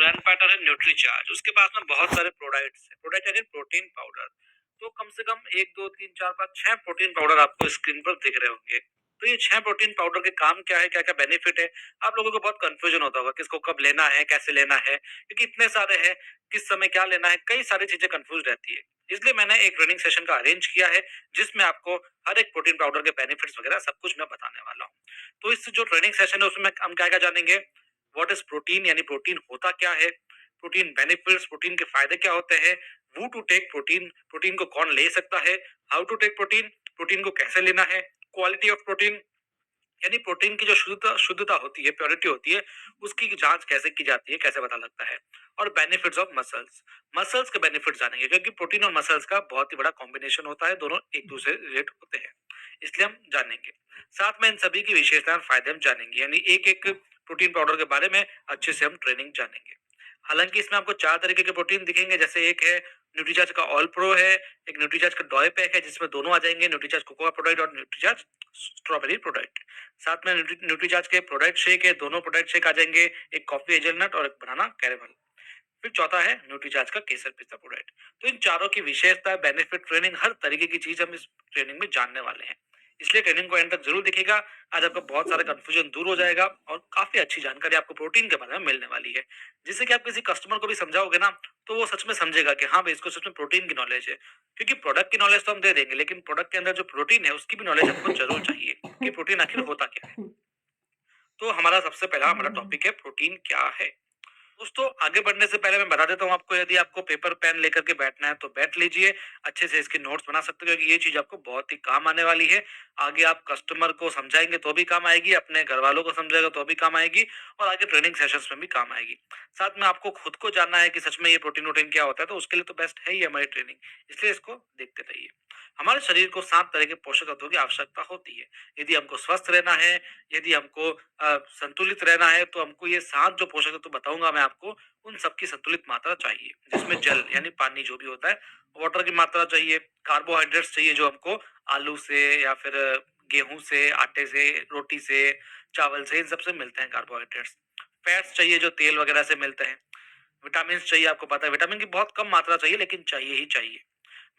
Brand partner है Nutricharge, उसके पास में बहुत सारे प्रोडक्ट्स है। प्रोडक्ट है प्रोटीन पाउडर। तो कम से कम 1 2 3 4 5 6 प्रोटीन पाउडर आपको स्क्रीन पर दिख रहे होंगे। तो ये 6 प्रोटीन पाउडर के काम क्या है, क्या-क्या बेनिफिट है? आप लोगों को बहुत कन्फ्यूजन होता होगा, किसको कब लेना है, कैसे लेना है? क्योंकि इतने सारे हैं, किस समय क्या लेना है, कई सारी चीजें कन्फ्यूज रहती है। इसलिए मैंने एक ट्रेनिंग सेशन का अरेंज किया है, जिसमें आपको हर एक प्रोटीन पाउडर के बेनिफिट्स वगैरह सब कुछ मैं बताने वाला हूँ। तो इस जो ट्रेनिंग सेशन है उसमें हम क्या-क्या जानेंगे? व्हाट इज प्रोटीन, यानी प्रोटीन होता क्या है, प्रोटीन बेनिफिट्स, प्रोटीन के फायदे क्या होते हैं, who to take protein, protein को कौन ले सकता है, how to take protein, protein को कैसे लेना है, क्वालिटी ऑफ प्रोटीन, यानी प्रोटीन की जो शुद्धता शुद्धता होती है, प्योरिटी होती है, उसकी जांच कैसे की जाती है, कैसे पता लगता है। और बेनिफिट्स ऑफ मसल्स, मसल्स के बेनिफिट जानेंगे, क्योंकि प्रोटीन और मसल्स का बहुत ही बड़ा कॉम्बिनेशन होता है, दोनों एक दूसरे रिलेट होते हैं, इसलिए हम जानेंगे। साथ में इन सभी की विशेषताएं और फायदे हम जानेंगे, यानी एक एक प्रोटीन पाउडर के बारे में अच्छे से हम ट्रेनिंग जानेंगे। हालांकि इसमें आपको 4 तरीके के प्रोटीन दिखेंगे, जैसे एक है न्यूट्रीचार्ज का ऑल प्रो है, एक न्यूट्रीचार्ज का डॉय पैक है जिसमें दोनों आ जाएंगे, न्यूट्रीचार्ज कोकोआ प्रोडक्ट और न्यूट्रीचार्ज स्ट्रॉबेरी प्रोडक्ट। साथ में न्यूट्रीचार्ज के प्रोडक्ट शेक है, दोनों प्रोडक्ट शेक आ जाएंगे, एक कॉफी हेजलनट और एक बनाना कैरेमल। फिर चौथा है न्यूट्रीचार्ज का केसर पिस्ता प्रोडक्ट। तो इन चारों की विशेषता, बेनिफिट, ट्रेनिंग, हर तरीके की चीज हम इस ट्रेनिंग में जानने वाले हैं। इसलिए ट्रेनिंग को एंड तक जरूर देखिएगा। आज आपका बहुत सारा कंफ्यूजन दूर हो जाएगा और काफी अच्छी जानकारी आपको प्रोटीन के बारे में मिलने वाली है, जिससे कि आप किसी कस्टमर को भी समझाओगे ना, तो वो सच में समझेगा कि हाँ भाई, इसको सच में प्रोटीन की नॉलेज है। क्योंकि प्रोडक्ट की नॉलेज तो हम दे देंगे, लेकिन प्रोडक्ट के अंदर जो प्रोटीन है उसकी भी नॉलेज हमको जरूर चाहिए कि प्रोटीन आखिर होता क्या है। तो हमारा सबसे पहला हमारा टॉपिक है प्रोटीन क्या है। दोस्तों, आगे बढ़ने से पहले मैं बता देता हूँ आपको, यदि आपको पेपर पेन लेकर के बैठना है तो बैठ लीजिए, अच्छे से इसके नोट्स बना सकते हो, क्योंकि ये चीज आपको बहुत ही काम आने वाली है। आगे आप कस्टमर को समझाएंगे तो भी काम आएगी, अपने घर वालों को समझाएगा तो भी काम आएगी, और आगे ट्रेनिंग सेशंस में भी काम आएगी। साथ में आपको खुद को जानना है कि सच में ये प्रोटीन वोटीन क्या होता है, तो उसके लिए तो बेस्ट है ही हमारी ट्रेनिंग। इसलिए इसको देखते रहिए। हमारे शरीर को 7 तरह के पोषक तत्वों की आवश्यकता होती है। यदि हमको स्वस्थ रहना है, यदि हमको संतुलित रहना है, तो हमको ये 7 जो पोषक तत्व बताऊंगा मैं आपको, उन सबकी संतुलित मात्रा चाहिए, जिसमें जल यानी पानी जो भी होता है, वाटर की मात्रा चाहिए, कार्बोहाइड्रेट्स चाहिए जो हमको आलू से या फिर गेहूं से, आटे से, रोटी से, चावल से, इन सबसे मिलते हैं कार्बोहाइड्रेट्स। फैट्स चाहिए जो तेल वगैरह से मिलते हैं। विटामिन चाहिए, आपको पता है विटामिन की बहुत कम मात्रा चाहिए, लेकिन चाहिए ही चाहिए।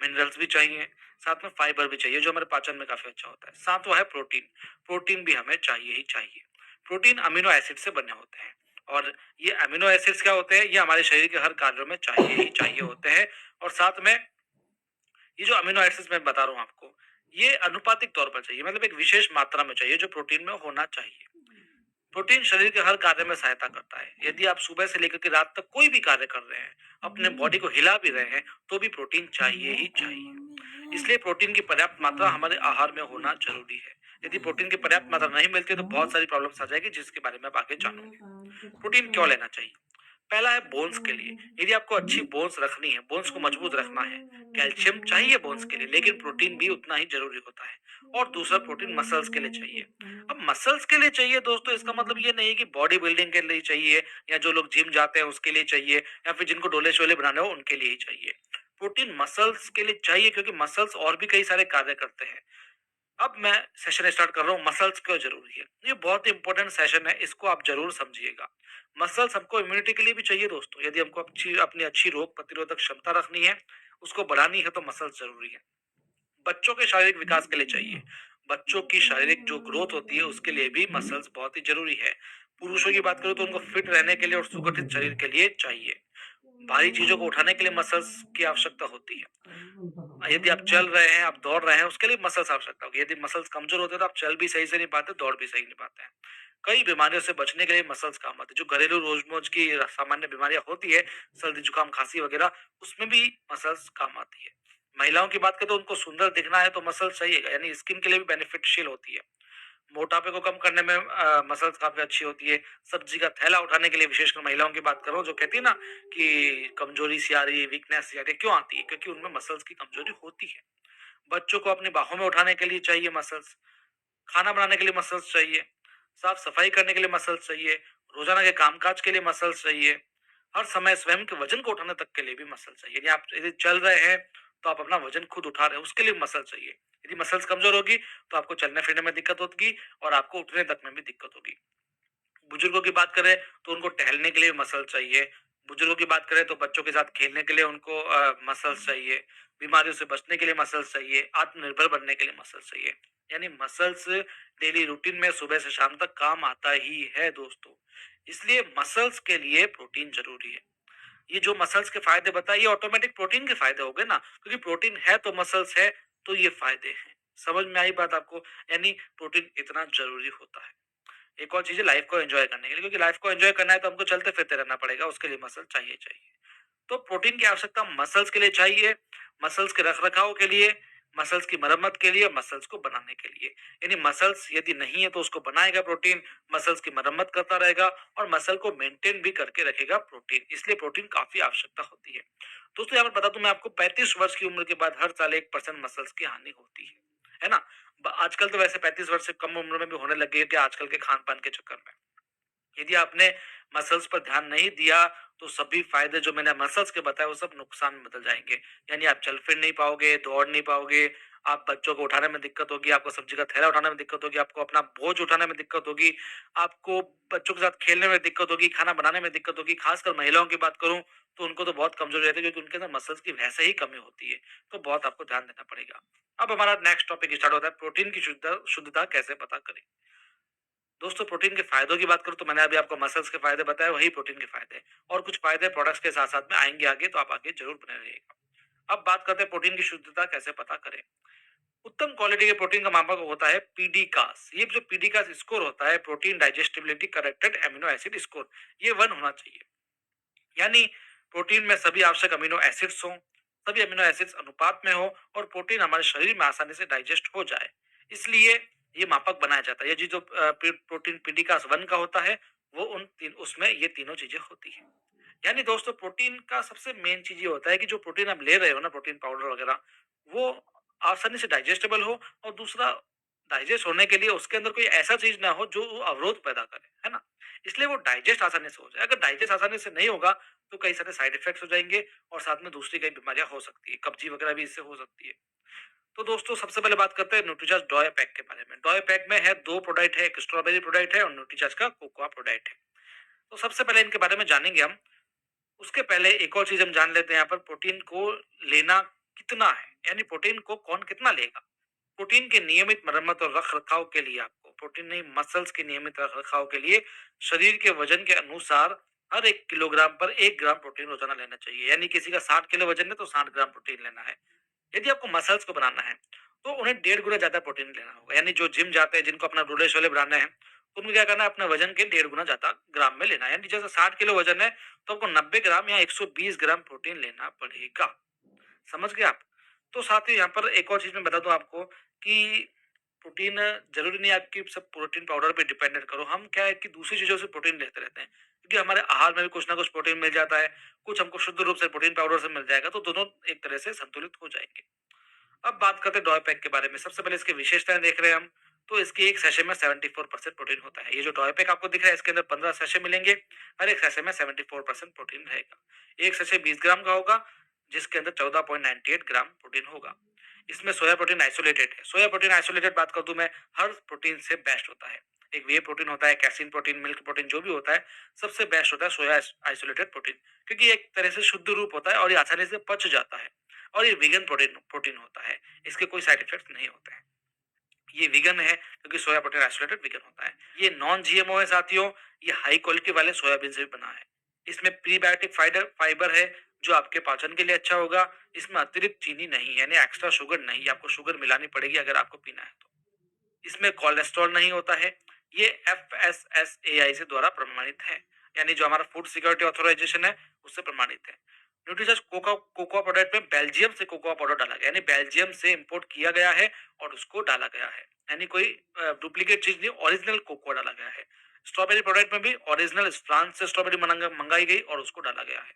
मिनरल्स भी चाहिए, साथ में फाइबर भी चाहिए जो हमारे पाचन में काफी अच्छा होता है। सातवां है प्रोटीन। प्रोटीन भी हमें चाहिए ही चाहिए। प्रोटीन अमीनो एसिड से बने होते हैं, और ये अमीनो एसिड्स क्या होते हैं, ये हमारे शरीर के हर कार्यों में चाहिए ही चाहिए होते हैं। और साथ में ये जो अमीनो एसिड्स मैं बता रहा हूँ आपको, ये अनुपातिक तौर पर चाहिए, मतलब एक विशेष मात्रा में चाहिए जो प्रोटीन में होना चाहिए। प्रोटीन शरीर के हर कार्य में सहायता करता है। यदि आप सुबह से लेकर के रात तक कोई भी कार्य कर रहे हैं, अपने बॉडी को हिला भी रहे हैं, तो भी प्रोटीन चाहिए ही चाहिए। इसलिए प्रोटीन की पर्याप्त मात्रा हमारे आहार में होना जरूरी है। यदि प्रोटीन की पर्याप्त मात्रा नहीं मिलती है, तो बहुत सारी प्रॉब्लम्स आ जाएगी, जिसके बारे में आप आगे जानोगे। प्रोटीन क्यों लेना चाहिए? पहला है बोन्स के लिए। यदि आपको अच्छी बोन्स रखनी है, बोन्स को मजबूत रखना है, कैल्शियम चाहिए बोन्स के लिए, लेकिन प्रोटीन भी उतना ही जरूरी होता है। और दूसरा, प्रोटीन मसल्स के लिए चाहिए। अब मसल्स के लिए चाहिए दोस्तों, इसका मतलब ये नहीं है कि बॉडी बिल्डिंग के लिए चाहिए, या जो लोग जिम जाते हैं उसके लिए चाहिए, या फिर जिनको डोले शोले बनाने हो उनके लिए ही चाहिए। प्रोटीन मसल्स के लिए चाहिए, क्योंकि मसल्स और भी कई सारे कार्य करते हैं। अब मैं सेशन स्टार्ट कर रहा हूँ, मसल्स क्यों जरूरी है। ये बहुत ही इंपॉर्टेंट सेशन है, इसको आप जरूर समझिएगा। मसल्स हमको इम्यूनिटी के लिए भी चाहिए दोस्तों। यदि हमको अपनी अच्छी रोग प्रतिरोधक क्षमता रखनी है, उसको बढ़ानी है, तो मसल्स जरूरी है। बच्चों के शारीरिक विकास के लिए चाहिए। बच्चों की शारीरिक जो ग्रोथ होती है उसके लिए भी मसल्स बहुत ही जरूरी है। पुरुषों की बात करूं तो उनको फिट रहने के लिए और सुगठित शरीर के लिए चाहिए। भारी चीजों को उठाने के लिए मसल्स की आवश्यकता होती है। यदि आप चल रहे हैं, आप दौड़ रहे हैं, उसके लिए मसल्स आवश्यकता होगी। यदि मसल्स कमजोर होते हैं तो आप चल भी सही से नहीं पाते, दौड़ भी सही नहीं पाते हैं। कई बीमारियों से बचने के लिए मसल्स काम आते हैं। जो घरेलू रोजमोज की सामान्य बीमारियां होती है, सर्दी जुकाम खांसी वगैरह, उसमें भी मसल्स काम आती है। महिलाओं की बात करें तो उनको सुंदर दिखना है तो मसल्स चाहिए, यानी स्किन के लिए भी बेनिफिशियल होती है। मोटापे को कम करने में मसल्स काफी अच्छी होती है। सब्जी का थैला उठाने के लिए, विशेषकर महिलाओं की बात करो, जो कहती है ना कि कमजोरी सी आ रही है, वीकनेस सी आ रही है, क्यों आती है? क्योंकि उनमें मसल्स की कमजोरी होती है। बच्चों को अपनी बाहों में उठाने के लिए चाहिए मसल्स, खाना बनाने के लिए मसल्स चाहिए, साफ सफाई करने के लिए मसल्स चाहिए, रोजाना के कामकाज के लिए मसल्स चाहिए, हर समय स्वयं के वजन को उठाने तक के लिए भी मसल चाहिए। यदि आप यदि चल रहे हैं तो आप अपना वजन खुद उठा रहे हैं, उसके लिए मसल चाहिए। यदि मसल्स कमजोर होगी तो आपको चलने फिरने में दिक्कत होगी, और आपको उठने तक में भी दिक्कत होगी। बुजुर्गों की बात करें तो उनको टहलने के लिए मसल चाहिए, बुजुर्गों की बात करें तो बच्चों के साथ खेलने के लिए उनको मसल्स चाहिए, बीमारियों से बचने के लिए मसल्स चाहिए, आत्मनिर्भर बनने के लिए मसल्स चाहिए। यानी मसल्स डेली रूटीन में सुबह से शाम तक काम आता ही है दोस्तों। इसलिए मसल्स के लिए प्रोटीन ज़रूरी है। ये जो मसल्स के फ़ायदे बताए ये ऑटोमेटिक प्रोटीन के फ़ायदे हो गए ना, क्योंकि प्रोटीन है तो मसल्स है, तो ये फ़ायदे हैं। समझ में आई बात आपको? यानी प्रोटीन इतना ज़रूरी होता है। एक और चीज़ है लाइफ़ को एन्जॉय करने के लिए, क्योंकि लाइफ़ को एन्जॉय करना है तो हमको चलते-फिरते रहना पड़ेगा, उसके लिए मसल चाहिए चाहिए। तो प्रोटीन की आवश्यकता मसल्स के लिए चाहिए, मसल्स के रख-रखाव के लिए, मसल्स की मरम्मत के लिए, मसल्स को बनाने के लिए। यानी मसल्स यदि नहीं है तो उसको बनाएगा प्रोटीन, मसल्स की मरम्मत करता रहेगा और मसल को मेंटेन भी करके रखेगा प्रोटीन। इसलिए प्रोटीन काफ़ी आवश्यकता होती है। दोस्तों यहाँ पर बता दूँ मैं आपको 35 वर्ष की उम्र के बाद हर साल 1% मसल्स की हानि होती है ना? आजकल तो वैसे 35 वर्ष से कम उम्र में भी होने लगी है कि आजकल के खान-पान के चक्कर में। यदि आपने मसल्स पर ध्यान नहीं दिया तो सभी फायदे जो मैंने मसल्स के बताए वो सब नुकसान में बदल जाएंगे। यानी आप चल फिर नहीं पाओगे, दौड़ नहीं पाओगे, आप बच्चों को उठाने में दिक्कत होगी, आपको सब्जी का थैला उठाने में दिक्कत होगी, आपको अपना बोझ उठाने में दिक्कत होगी, आपको बच्चों के साथ खेलने में दिक्कत होगी, खाना बनाने में दिक्कत होगी। खासकर महिलाओं की बात करूं तो उनको तो बहुत कमजोरी रहती है, क्योंकि उनके अंदर मसल्स की वैसे ही कमी होती है। तो बहुत आपको ध्यान देना पड़ेगा। अब हमारा नेक्स्ट टॉपिक स्टार्ट होता है, प्रोटीन की शुद्धता शुद्धता कैसे पता करें। दोस्तों प्रोटीन के फायदों की बात करूँ तो मैंने अभी आपको मसल्स के फायदे बताए, वही प्रोटीन के फायदे हैं। और कुछ फायदे प्रोडक्ट्स के साथ साथ में आएंगे आगे, तो आप आगे जरूर बने रहिएगा। अब बात करते हैं प्रोटीन की शुद्धता कैसे पता करें। उत्तम क्वालिटी के प्रोटीन का मापक होता है पीडीकास। ये जो पीडीकास स्कोर होता है, protein digestibility corrected amino acid score, ये 1 होना चाहिए। यानी प्रोटीन में सभी आवश्यक अमीनो एसिड्स हों, सभी अमीनो एसिड्स अनुपात में हो और प्रोटीन हमारे शरीर में आसानी से डाइजेस्ट हो जाए। इसलिए ये मापक बनाया जाता है। ये जो प्रोटीन पीडीकास 1 का होता है, वो उसमें ये तीनों चीजें होती हैं। यानी दोस्तों प्रोटीन का सबसे मेन चीज ये होता है कि जो प्रोटीन आप ले रहे हो ना, प्रोटीन पाउडर वगैरह, वो आसानी से डाइजेस्टेबल हो, और दूसरा डाइजेस्ट होने के लिए उसके अंदर कोई ऐसा चीज ना हो जो वो अवरोध पैदा करे, है ना? इसलिए वो डाइजेस्ट आसानी से हो जाए। अगर डाइजेस्ट आसानी से नहीं होगा तो कई सारे साइड इफेक्ट्स हो जाएंगे और साथ में दूसरी कई बीमारियां हो सकती है, कब्जी वगैरह भी इससे हो सकती है। तो दोस्तों सबसे पहले बात करते हैं न्यूट्रीचार्ज डॉय पैक के बारे में। डॉय पैक में है दो प्रोडक्ट है, एक स्ट्रॉबेरी प्रोडक्ट है और न्यूट्रीचार्ज का कोकोआ प्रोडक्ट है। तो सबसे पहले इनके बारे में जानेंगे हम। उसके पहले एक और चीज हम जान लेते हैं यहाँ पर, प्रोटीन को लेना कितना है, यानी प्रोटीन को कौन कितना लेगा। प्रोटीन के नियमित मरम्मत और रख रखाव के लिए आपको, प्रोटीन नहीं मसल्स के नियमित रख रखाव के लिए शरीर के वजन के अनुसार हर 1 किलोग्राम पर 1 ग्राम प्रोटीन रोजाना लेना चाहिए। यानी किसी का 60 किलो वजन है तो 60 ग्राम प्रोटीन लेना है। यदि आपको मसल्स को बनाना है तो उन्हें 1.5 गुना ज्यादा प्रोटीन लेना होगा। यानी जो जिम जाते हैं, जिनको अपना रोले शोले बनाना है, तो उनको क्या करना है, अपने वजन के 1.5 गुना ज्यादा ग्राम में लेना है। यानी जैसे 60 किलो वजन है तो आपको 90 ग्राम या 120 ग्राम प्रोटीन लेना पड़ेगा। समझ गए आप? तो साथ ही यहाँ पर एक और चीज मैं बता दूं आपको कि प्रोटीन जरूरी नहीं है आपकी सब प्रोटीन पाउडर पे डिपेंडेंट करो। हम क्या है कि दूसरी चीजों से प्रोटीन लेते रहते हैं, क्योंकि हमारे आहार में भी कुछ ना कुछ प्रोटीन मिल जाता है, कुछ हमको शुद्ध रूप से प्रोटीन पाउडर से मिल जाएगा, तो दोनों एक तरह से संतुलित हो जाएंगे। अब बात करते हैं डॉय पैक के बारे में। सबसे पहले इसकी विशेषताएं देख रहे हैं हम। तो इसके एक सैशे में 74% प्रोटीन होता है। ये जो डॉय पैक आपको दिख रहा है, इसके अंदर 15 सैशे मिलेंगे। हर एक सैशे में 74% प्रोटीन रहेगा। एक सैशे 20 ग्राम का होगा, जिसके अंदर 14.98 ग्राम प्रोटीन होगा। इसमें सोया प्रोटीन आइसोलेटेड है। सोया प्रोटीन आइसोलेटेड बात कर दूं मैं, हर प्रोटीन से बेस्ट होता है। एक वे प्रोटीन होता है, कैसीन प्रोटीन, मिल्क प्रोटीन, जो भी होता है, सबसे बेस्ट होता है सोया आइसोलेटेड प्रोटीन, क्योंकि एक तरह से शुद्ध रूप होता है और ये आसानी से पच जाता है। और ये वीगन प्रोटीन प्रोटीन होता है, इसके कोई साइड इफेक्ट नहीं होते हैं। ये वीगन है क्योंकि सोया प्रोटीन आइसोलेटेड वीगन होता है। ये नॉन जीएमओ है साथियों। ये हाई क्वालिटी वाले सोयाबीन से भी बना है। इसमें प्रीबायोटिक फाइबर फाइबर है, जो आपके पाचन के लिए अच्छा होगा। इसमें अतिरिक्त चीनी नहीं है, यानी एक्स्ट्रा शुगर नहीं, आपको शुगर मिलानी पड़ेगी अगर आपको पीना है तो। इसमें कोलेस्ट्रॉल नहीं होता है। ये FSSAI से द्वारा प्रमाणित है, यानी जो हमारा फूड सिक्योरिटी ऑथराइजेशन है उससे प्रमाणित है। न्यूट्रीजर्स कोकोआ प्रोडक्ट में बेल्जियम से कोकोआ पाउडर डाला गया, यानी बेल्जियम से इंपोर्ट किया गया है और उसको डाला गया है। यानी कोई डुप्लीकेट चीज नहीं, ओरिजिनल कोकोआ डाला गया है। स्ट्रॉबेरी प्रोडक्ट में भी ओरिजिनल फ्रांस से स्ट्रॉबेरी मंगाई गई और उसको डाला गया है।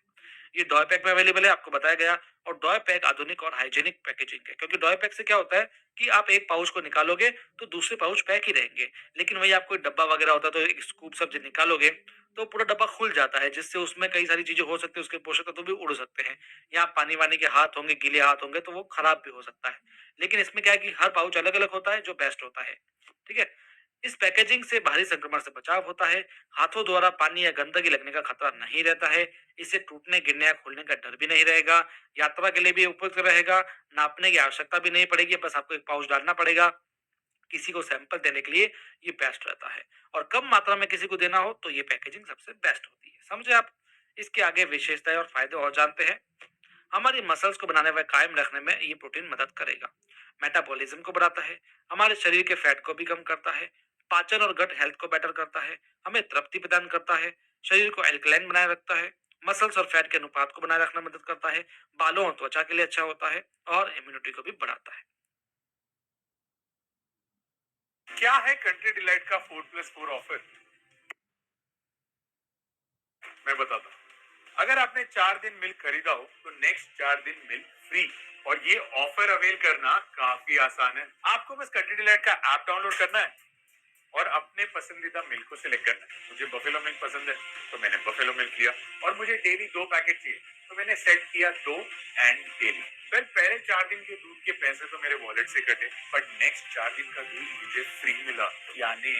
ये डॉय पैक में अवेलेबल है, आपको बताया गया। और डॉय पैक आधुनिक और हाइजीनिक पैकेजिंग है, क्योंकि डॉय पैक से क्या होता है कि आप एक पाउच को निकालोगे तो दूसरे पाउच पैक ही रहेंगे। लेकिन वही आप कोई डब्बा वगैरह होता है तो एक स्कूप सब जब निकालोगे तो पूरा डब्बा खुल जाता है, जिससे उसमें कई सारी चीजें हो सकती है, उसके पोषक तत्व भी उड़ सकते हैं। यहाँ पानी वानी के हाथ होंगे, गीले हाथ होंगे तो वो खराब भी हो सकता है। लेकिन इसमें क्या है कि हर पाउच अलग अलग होता है, जो बेस्ट होता है। ठीक है। इस पैकेजिंग से बाहरी संक्रमण से बचाव होता है, हाथों द्वारा पानी या गंदगी लगने का खतरा नहीं रहता है, इससे टूटने, गिरने या खोलने का डर भी नहीं रहेगा, यात्रा के लिए भी उपयुक्त रहेगा, नापने की आवश्यकता भी नहीं पड़ेगी, बस आपको एक पाउच डालना पड़ेगा, किसी को सैंपल देने के लिए ये बेस्ट रहता है। और कम मात्रा में किसी को देना हो तो ये पैकेजिंग सबसे बेस्ट होती है। समझे आप? इसके आगे विशेषताएं और फायदे और जानते हैं। हमारी मसल्स को बनाने व कायम रखने में ये प्रोटीन मदद करेगा। मेटाबॉलिज्म को बढ़ाता है, हमारे शरीर के फैट को भी कम करता है, पाचन और गट हेल्थ को बेटर करता है, हमें तृप्ति प्रदान करता है, शरीर को एल्कलाइन बनाए रखता है, मसल्स और फैट के अनुपात को बनाए रखना मदद करता है, बालों और त्वचा के लिए अच्छा होता है और इम्यूनिटी को भी बढ़ाता है। क्या है कंट्री डिलाइट का 4+4 ऑफर? मैं बताता हूँ। अगर आपने 4 दिन मिल्क खरीदा हो तो नेक्स्ट 4 दिन मिल्क फ्री। और ये ऑफर अवेल करना काफी आसान है। आपको बस कंट्री डिलाइट का ऐप डाउनलोड करना है और अपने पसंदीदा मिल्क को सिलेक्ट करना है। मुझे बफेलो मिल्क पसंद है तो मैंने बफेलो मिल्क लिया। और मुझे डेली 2 पैकेट चाहिए तो मैंने सेट किया 2 एंड डेली। वेल, पहले 4 दिन के दूध के पैसे तो मेरे वॉलेट से कटे, बट नेक्स्ट 4 दिन का दूध मुझे फ्री मिला, यानी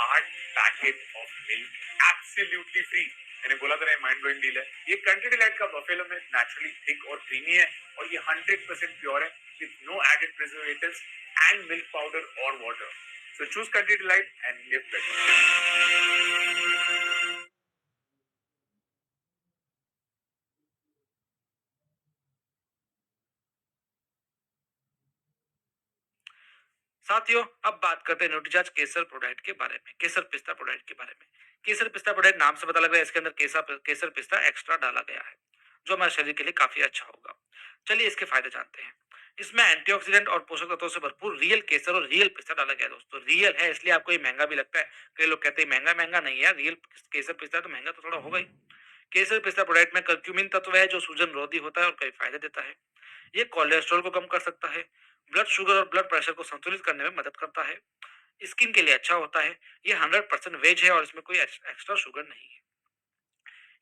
8 packet of milk absolutely free. मैंने बोला था ना, माइंड ब्लोइंग डील है। ये कंट्री डिलाइट का बफेलो मिल्क नेचुरली थिक और क्रीमी है और ये 100% प्योर है, with no added preservatives and milk powder और water. So choose Country Delight and live better. साथियों, अब बात करते हैं न्यूट्रीचार्ज केसर प्रोडक्ट के बारे में, केसर पिस्ता प्रोडक्ट के बारे में। केसर पिस्ता प्रोडक्ट नाम से पता लग रहा है, इसके अंदर केसर पिस्ता एक्स्ट्रा डाला गया है, जो हमारे शरीर के लिए काफी अच्छा होगा। चलिए इसके फायदे जानते हैं। इसमें एंटीऑक्सीडेंट और पोषक तत्वों से भरपूर रियल केसर और रियल पिस्ता डाला गया है दोस्तों। रियल है इसलिए आपको ये महंगा भी लगता है। कई लोग कहते हैं महंगा महंगा नहीं है, रियल केसर पिस्ता है तो महंगा तो थोड़ा होगा ही। केसर पिस्ता प्रोडक्ट में कर्क्यूमिन तत्व है जो सूजन रोधी होता है और कई फायदे देता है। ये कोलेस्ट्रॉल को कम कर सकता है, ब्लड शुगर और ब्लड प्रेशर को संतुलित करने में मदद करता है, स्किन के लिए अच्छा होता है। ये 100% वेज है और इसमें कोई एक्स्ट्रा शुगर नहीं है।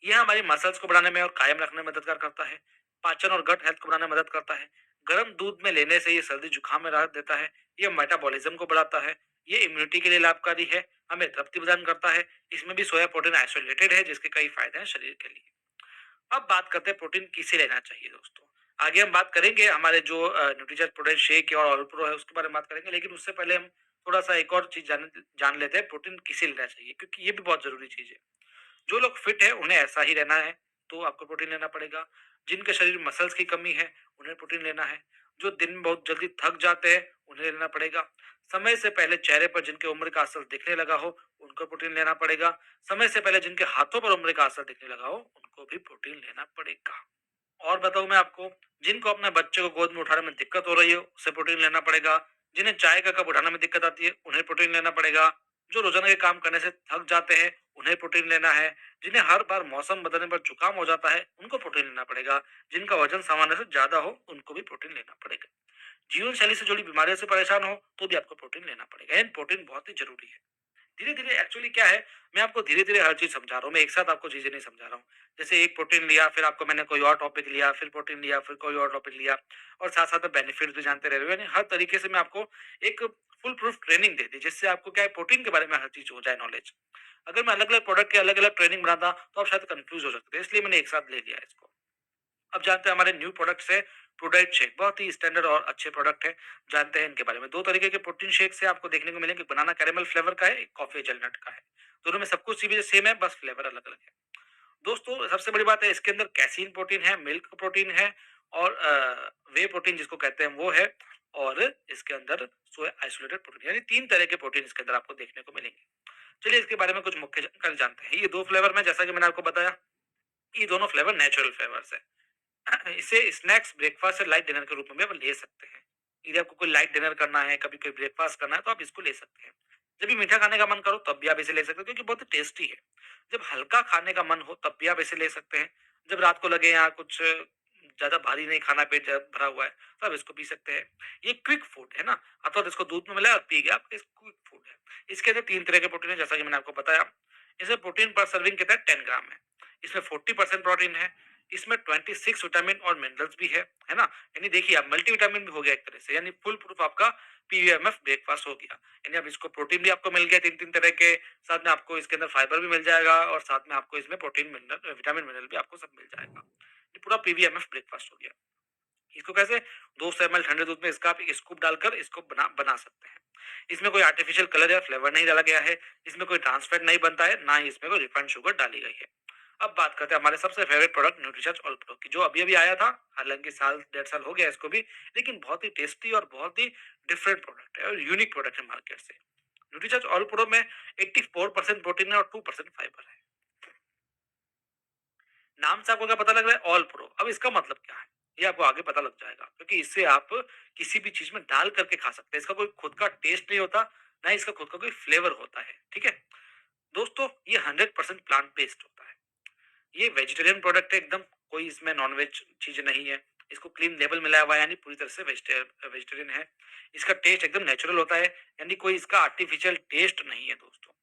यह हमारी मसल्स को बढ़ाने में और कायम रखने में मददगार करता है, पाचन और गट हेल्थ को बढ़ाने में मदद करता है। गर्म दूध में लेने से ये सर्दी जुकाम में राहत देता है, ये मेटाबॉलिज्म को बढ़ाता है, ये इम्यूनिटी के लिए लाभकारी है, हमें तृप्ति प्रदान करता है। इसमें भी सोया प्रोटीन आइसोलेटेड है जिसके कई फायदे हैं शरीर के लिए। अब बात करते हैं प्रोटीन किसे लेना चाहिए दोस्तों। आगे हम बात करेंगे हमारे जो न्यूट्रीचर्ज प्रोटीन शेक और ऑल प्रो है उसके बारे में बात करेंगे, लेकिन उससे पहले हम थोड़ा सा एक और चीज जान लेते हैं, प्रोटीन किसे लेना चाहिए, क्योंकि ये भी बहुत जरूरी चीज है। जो लोग फिट है उन्हें ऐसा ही रहना है तो आपको प्रोटीन लेना पड़ेगा। जिनके शरीर मसल्स की कमी है उन्हें प्रोटीन लेना है। जो दिन में बहुत जल्दी थक जाते हैं उन्हें लेना पड़ेगा। समय से पहले चेहरे पर जिनके उम्र का असर दिखने लगा हो उनको प्रोटीन लेना पड़ेगा। समय से पहले जिनके हाथों पर उम्र का असर दिखने लगा हो उनको भी प्रोटीन लेना पड़ेगा। और बताऊं मैं आपको, जिनको अपने बच्चे को गोद में उठाने में दिक्कत हो रही है उसे प्रोटीन लेना पड़ेगा। जिन्हें चाय का कप उठाने में दिक्कत आती है उन्हें प्रोटीन लेना पड़ेगा। जो रोजाना के काम करने से थक जाते हैं उन्हें प्रोटीन लेना है। जिन्हें हर बार मौसम बदलने पर जुकाम हो जाता है उनको प्रोटीन लेना पड़ेगा। जिनका वजन सामान्य से ज्यादा हो उनको भी प्रोटीन लेना पड़ेगा। जीवन शैली से जुड़ी बीमारियों से परेशान हो तो भी आपको प्रोटीन लेना पड़ेगा। यानी प्रोटीन बहुत ही जरूरी है। धीरे धीरे एक्चुअली क्या है, मैं आपको धीरे धीरे हर चीज समझा रहा हूँ, मैं एक साथ आपको चीजें नहीं समझा रहा हूँ। जैसे एक प्रोटीन लिया, फिर आपको मैंने कोई और टॉपिक लिया, फिर प्रोटीन लिया, फिर कोई और टॉपिक लिया, और साथ साथ में बेनिफिट भी जानते रह रहे हो। यानी हर तरीके से मैं आपको एक फुल प्रूफ ट्रेनिंग दे दी जिससे आपको क्या है, प्रोटीन के बारे में हर चीज हो जाए नॉलेज। अगर मैं अलग अलग प्रोडक्ट के अलग अलग ट्रेनिंग बनाता तो आप शायद कंफ्यूज हो सकते थे, इसलिए मैंने एक साथ ले लिया इसको। अब जानते हैं हमारे न्यू प्रोडक्ट्स है प्रोडाइट शेक, बहुत ही स्टैंडर्ड और अच्छे प्रोडक्ट है। जानते हैं इनके बारे में। दो तरीके के प्रोटीन शेक से आपको देखने को मिलेंगे, बनाना कैरेमल फ्लेवर का है, एक कॉफी हेज़लनट का है। दोनों में सब कुछ चीजें सेम है, बस फ्लेवर अलग अलग है। दोस्तों सबसे बड़ी बात है, इसके अंदर कैसीन प्रोटीन है, मिल्क प्रोटीन है, और वे प्रोटीन जिसको कहते हैं वो है, और इसके अंदर सोया आइसोलेटेड प्रोटीन, यानी 3 तरह के प्रोटीन इसके अंदर आपको देखने को मिलेंगे। चलिए इसके बारे में कुछ मुख्य जानकारी जानते हैं। ये 2 फ्लेवर में, जैसा कि मैंने आपको बताया, ये दोनों फ्लेवर नेचुरल फ्लेवर्स है। इसे स्नैक्स, ब्रेकफास्ट या लाइट डिनर के रूप में भी आप ले सकते हैं। यदि आपको कोई लाइट डिनर करना है, कभी कोई ब्रेकफास्ट करना है, तो आप इसको ले सकते हैं। जब भी मीठा खाने का मन करो तब भी आप इसे ले सकते हो क्योंकि बहुत ही टेस्टी है। जब हल्का खाने का मन हो तब भी आप इसे ले सकते हैं। जब रात को लगे यहाँ कुछ ज्यादा भारी नहीं खाना, पेट भरा हुआ है, तो आप इसको पी सकते हैं। ये क्विक फूड है ना, अथवा इसको दूध में मिलाया और पी गया, आप क्विक फूड है। इसके अंदर 3 तरह के प्रोटीन है, जैसा कि मैंने आपको बताया। इसे प्रोटीन पर सर्विंग के तहत 10 ग्राम है। इसमें 40% प्रोटीन है। इसमें 26 विटामिन और मिनरल्स भी है ना? यानी देखिए आप मल्टीविटामिन भी हो गया एक तरह से, यानी फुल प्रूफ आपका पीवीएमएफ ब्रेकफास्ट हो गया। यानी अब इसको प्रोटीन भी आपको मिल गया 3-3 तरह के, साथ में आपको इसके अंदर फाइबर भी मिल जाएगा और साथ में आपको इसमें प्रोटीन, मिनरल, विटामिन, मिनरल भी आपको सब मिल जाएगा। ये पूरा पीवीएमएफ ब्रेकफास्ट हो गया। इसको कैसे 200 ml ठंडे दूध में इसका आप एक स्कूप डालकर इसको बना बना सकते हैं। इसमें कोई आर्टिफिशियल कलर या फ्लेवर नहीं डाला गया है, इसमें कोई ट्रांस फैट नहीं बनता है, ना ही इसमें कोई रिफाइंड शुगर डाली गई है। अब बात करते हैं हमारे सबसे favourite product Nutricharge all pro की, जो अभी अभी आया था। हालांकि साल 1.5 साल हो गया इसको भी, लेकिन बहुत ही टेस्टी और बहुत ही डिफरेंट प्रोडक्ट है और यूनिक प्रोडक्ट है मार्केट से। न्यूट्रीचार्ज ऑल प्रो में 84% प्रोटीन है और 2% फाइबर है। नाम से आपको क्या पता लग रहा है? All pro. अब इसका मतलब क्या है? ये आपको आगे पता लग जाएगा, क्योंकि इससे आप किसी भी चीज में डाल करके खा सकते हैं। इसका कोई खुद का टेस्ट नहीं होता, ना ही इसका खुद का कोई फ्लेवर होता है। ठीक है दोस्तों, ये 100% प्लांट बेस्ड होता है। ये वेजिटेरियन प्रोडक्ट है एकदम, कोई इसमें नॉनवेज चीज नहीं है। इसको क्लीन लेबल मिला हुआ है, यानी पूरी तरह से वेजिटेरियन है। इसका टेस्ट एकदम नेचुरल होता है, यानी कोई इसका आर्टिफिशियल टेस्ट नहीं है दोस्तों।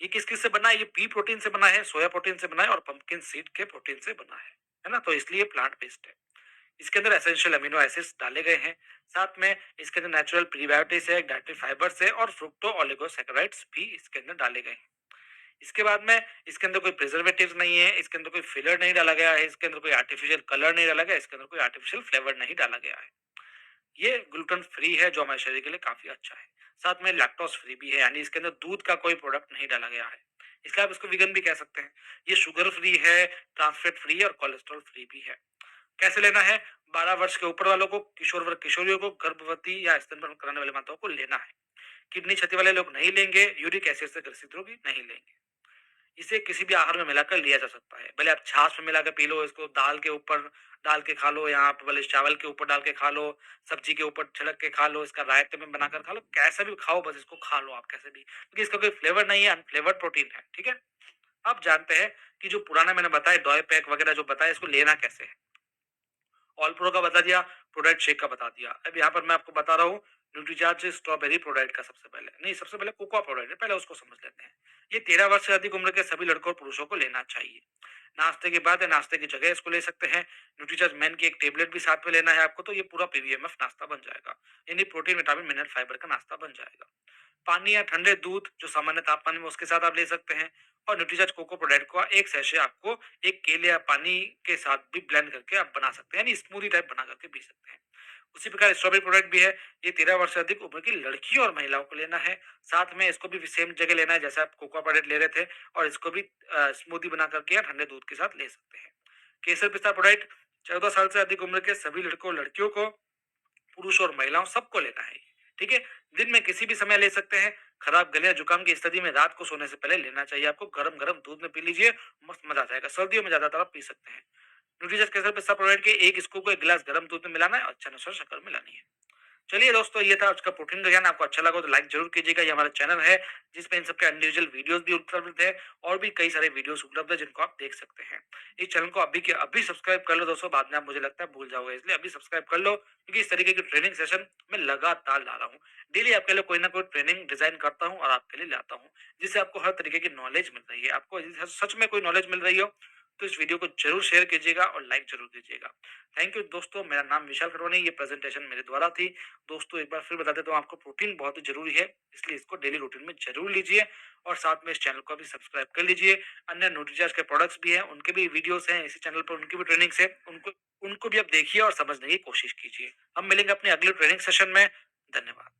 ये किस-किस से बना है? ये पी प्रोटीन से बना है, सोया प्रोटीन से बना है और पंपकिन सीड के प्रोटीन से बना है ना? तो इसलिए प्लांट बेस्ड है। इसके अंदर एसेंशियल अमीनो एसिड्स डाले गए हैं, साथ में इसके अंदर नेचुरल प्रीबायोटिक्स है, डाइटरी फाइबर्स है और फ्रुक्टो ओलिगोसैकेराइड्स भी इसके अंदर डाले गए हैं। इसके बाद में इसके अंदर कोई प्रिजर्वेटिव्स नहीं है, इसके अंदर कोई फिलर नहीं डाला गया है, इसके अंदर कोई आर्टिफिशियल कलर नहीं डाला गया, इसके अंदर कोई आर्टिफिशियल फ्लेवर नहीं डाला गया है। ये ग्लूटेन फ्री है, जो हमारे शरीर के लिए काफी अच्छा है। साथ में लैक्टोज फ्री भी है, यानी इसके अंदर दूध का कोई प्रोडक्ट नहीं डाला गया है, इसलिए आप इसको वीगन भी कह सकते हैं। ये शुगर फ्री है, ट्रांसफैट फ्री है और कोलेस्ट्रॉल फ्री भी है। कैसे लेना है? 12 वर्ष के ऊपर वालों को, किशोर वर्ग किशोरियों को, गर्भवती या स्तनपान कराने वाले माताओं को लेना है। किडनी क्षति वाले लोग नहीं लेंगे, यूरिक एसिड से ग्रसित लोग भी नहीं लेंगे। इसे किसी भी आहार में मिलाकर लिया जा सकता है। भले आप छाछ में मिला के पी लो, इसको दाल के ऊपर डाल के खा लो, या आप भले चावल के ऊपर डाल के खा लो, सब्जी के ऊपर छिड़क के खा लो, इसका रायते में बनाकर खा लो, कैसा भी खाओ, बस इसको खा लो आप कैसे भी, क्योंकि इसका कोई फ्लेवर नहीं है, अनफ्लेवर्ड प्रोटीन है। ठीक है, अब जानते हैं कि जो पुराना मैंने बताया डॉय पैक वगैरह जो बताया, इसको लेना कैसे है। ऑल प्रो का बता दिया, प्रोडक्ट शेक का बता दिया। अब यहाँ पर मैं आपको बता रहा हूँ न्यूट्रीचार्ज स्ट्रॉबेरी प्रोडक्ट का। सबसे पहले कोकोआ प्रोडक्ट है, पहले उसको समझ लेते हैं। ये 13 वर्ष से अधिक उम्र के सभी लड़कों और पुरुषों को लेना चाहिए। नाश्ते के बाद या नाश्ते की जगह इसको ले सकते हैं। न्यूट्रीचार्ज मैन की एक टेबलेट भी साथ में लेना है आपको, तो ये पूरा पीवीएमएफ नाश्ता बन जाएगा, यानी प्रोटीन, विटामिन, मिनरल, फाइबर का नाश्ता बन जाएगा। पानी या ठंडे दूध जो सामान्य तापमान में, उसके साथ आप ले सकते हैं। और न्यूट्रीचार्ज कोको प्रोडक्ट का एक सैशे आपको एक केले या पानी के साथ भी ब्लेंड करके आप बना सकते हैं, यानी स्मूदी टाइप बना करके पी सकते हैं। उसी प्रकार स्ट्रॉबेरी प्रोडक्ट भी है। ये 13 वर्ष से अधिक उम्र की लड़कियों और महिलाओं को लेना है। साथ में इसको भी सेम जगह लेना है जैसे आप कोको प्रोडक्ट ले रहे थे, और इसको भी स्मूदी बना करके या ठंडे दूध के साथ ले सकते हैं। केसर पिस्ता प्रोडक्ट 14 साल से अधिक उम्र के सभी लड़कों लड़कियों को, पुरुष और महिलाओं सबको लेना है। ठीक है, दिन में किसी भी समय ले सकते हैं। खराब गले या जुकाम की स्थिति में रात को सोने से पहले लेना चाहिए आपको। गरम गरम दूध में पी लीजिए, मस्त मजा आ जाएगा। सर्दियों में ज्यादातर आप पी सकते हैं। न्यूट्रीचर्ज केसर पिस्ता प्रोडक्ट के एक स्कूप को एक गिलास गर्म दूध में मिलाना है और अच्छा अनुसार शक्कर मिलानी है। चलिए दोस्तों, ये था आज का प्रोटीन का ज्ञान। आपको अच्छा लगा तो लाइक जरूर कीजिएगा। ये हमारा चैनल है जिसमें इन सबके इंडिविजुअल वीडियोस भी उपलब्ध है, और भी कई सारे वीडियोस उपलब्ध है जिनको आप देख सकते हैं। इस चैनल को अभी के अभी सब्सक्राइब कर लो दोस्तों, बाद में आप मुझे लगता है भूल जाओगे, इसलिए अभी सब्सक्राइब कर लो, क्योंकि इस तरीके की ट्रेनिंग सेशन मैं लगातार ला रहा हूँ। डेली आपके लिए कोई ना कोई ट्रेनिंग डिजाइन करता हूँ और आपके लिए लाता हूँ, जिससे आपको हर तरीके की नॉलेज मिल रही है। आपको यदि सच में कोई नॉलेज मिल रही हो तो इस वीडियो को जरूर शेयर कीजिएगा और लाइक जरूर कीजिएगा। थैंक यू दोस्तों, मेरा नाम विशाल खरवानी, ये प्रेजेंटेशन मेरे द्वारा थी। दोस्तों एक बार फिर बता देता हूँ आपको, प्रोटीन बहुत ही जरूरी है, इसलिए इसको डेली रूटीन में जरूर लीजिए, और साथ में इस चैनल को भी सब्सक्राइब कर लीजिए। अन्य न्यूट्रीचार्ज के प्रोडक्ट्स भी हैं, उनके भी वीडियोस हैं इसी चैनल पर, उनकी भी ट्रेनिंग्स है, उनको उनको भी आप देखिए और समझने की कोशिश कीजिए। हम मिलेंगे अपने अगले ट्रेनिंग सेशन में। धन्यवाद।